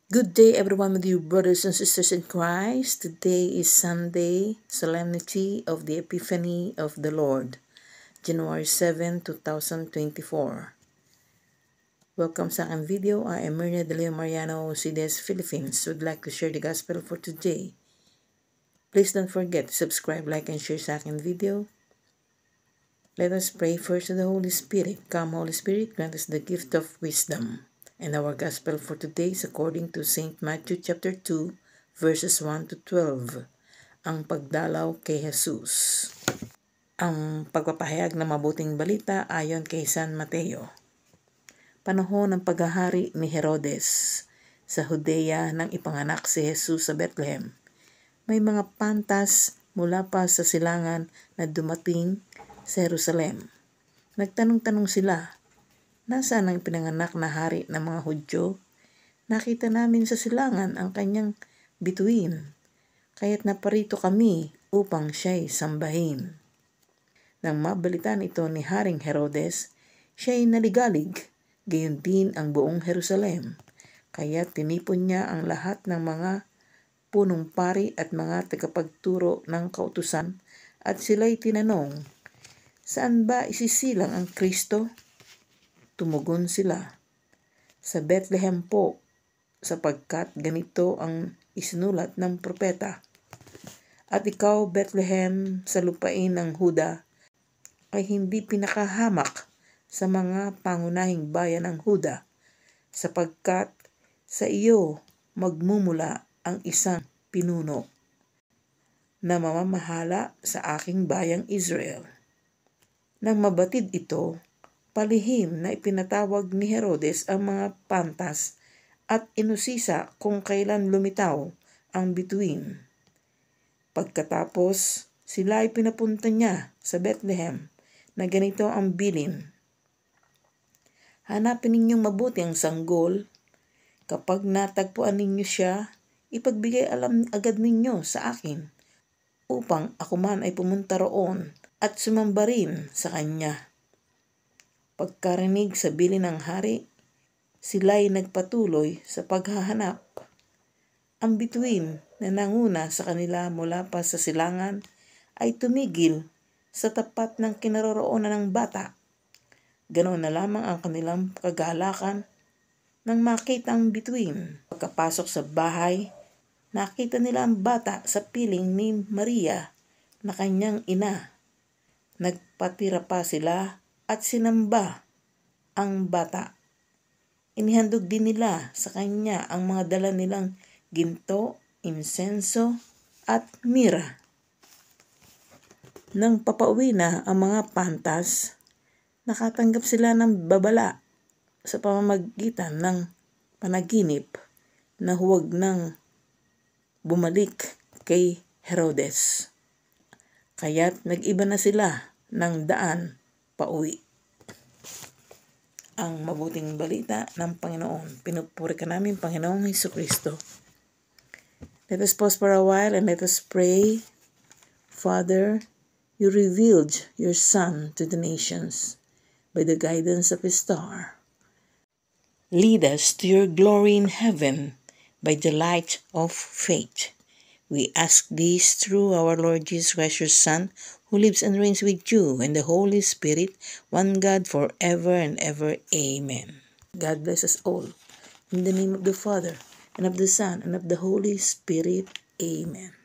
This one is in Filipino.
Good day everyone with you brothers and sisters in Christ. Today is Sunday, Solemnity of the Epiphany of the Lord, January 7, 2024. Welcome sa aking video. I am Myrna De Leo Mariano, CDS Philippines. Would like to share the gospel for today. Please don't forget to subscribe, like, and share sa aking video. Let us pray first to the Holy Spirit. Come, Holy Spirit, grant us the gift of wisdom. And our gospel for today is according to St. Matthew chapter 2, verses 1 to 12. Ang pagdalaw kay Jesus. Ang pagpapahayag ng mabuting balita ayon kay San Mateo. Panahon ng paghahari ni Herodes sa Judea nang ipanganak si Jesus sa Bethlehem. May mga pantas mula pa sa silangan na dumating sa Jerusalem. Nagtanong-tanong sila, nasaan ang pinanganak na hari ng mga Hudyo? Nakita namin sa silangan ang kanyang bituin, kaya't naparito kami upang siya'y sambahin. Nang mabalitaan ito ni Haring Herodes, siya'y naligalig, gayon din ang buong Jerusalem. Kaya't tinipon niya ang lahat ng mga punong pari at mga tagapagturo ng kautusan at sila'y tinanong, saan ba isisilang ang Kristo? Tumugon sila, sa Bethlehem po, sapagkat ganito ang isinulat ng propeta. At ikaw, Bethlehem, sa lupain ng Huda, ay hindi pinakahamak sa mga pangunahing bayan ng Huda, sapagkat sa iyo magmumula ang isang pinuno na mamamahala sa aking bayang Israel. Nang mabatid ito, palihim na ipinatawag ni Herodes ang mga pantas at inusisa kung kailan lumitaw ang bituin. Pagkatapos, sila ay pinapunta niya sa Bethlehem na ganito ang bilin. Hanapin ninyong mabuti ang sanggol. Kapag natagpuan ninyo siya, ipagbigay alam agad ninyo sa akin upang ako man ay pumunta roon at sumamba rin sa kanya. Pagkarinig sa bilin ng hari, sila'y nagpatuloy sa paghahanap. Ang bituin na nanguna sa kanila mula pa sa silangan ay tumigil sa tapat ng kinaroroonan ng bata. Ganoon na lamang ang kanilang kagalakan nang makita ang bituin. Pagkapasok sa bahay, nakita nila ang bata sa piling ni Maria na kanyang ina. Nagpatira pa sila at sinamba ang bata. Inihandog din nila sa kanya ang mga dala nilang ginto, insenso, at mira. Nang papauwi na ang mga pantas, nakatanggap sila ng babala sa pamamagitan ng panaginip na huwag nang bumalik kay Herodes. Kaya't nag-iba na sila ng daan pauwi. Ang mabuting balita ng Panginoon. Pinupuri ka namin, Panginoong Jesucristo. Let us pause for a while and let us pray. Father, you revealed your Son to the nations by the guidance of a star. Lead us to your glory in heaven by the light of faith. We ask this through our Lord Jesus Christ, your Son, who lives and reigns with you and the Holy Spirit, one God forever and ever. Amen. God bless us all. In the name of the Father, and of the Son, and of the Holy Spirit. Amen.